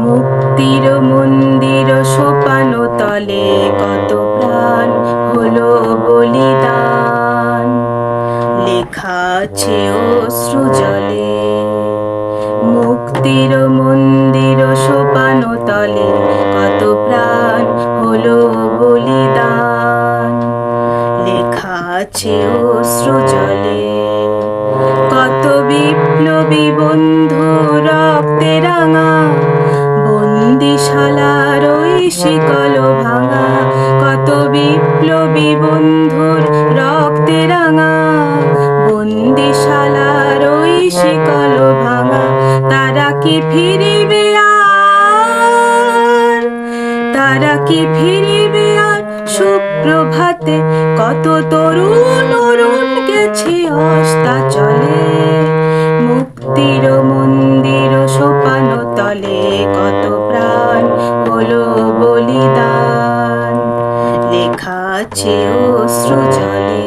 মুক্তির মন্দির সোপান তলে কত প্রাণ হলো বলিদান, লেখা আছে অশ্রু জলে। মুক্তির মন্দির সোপান তলে কত প্রাণ হলো বলিদান, লেখা আছে অশ্রু জলে। কত বিপ্লবী বন্ধু রক্তে রাঙা, বন্দিশালার ওই শিকল ভাঙা। কত বিপ্লবী বন্ধুর রক্তে রাঙা, বন্দিশালার ওই শিকল ভাঙা। তারা কি ফিরিবে আর, তারা কি ফিরিবে আর সুপ্রভাতে? কত তরুণ অরুণ গেছে অস্তাচলে। মুক্তির মন্দির সোপান তলে কত প্রাণ হলো বলিদান, লেখা আছে অশ্রু জলে।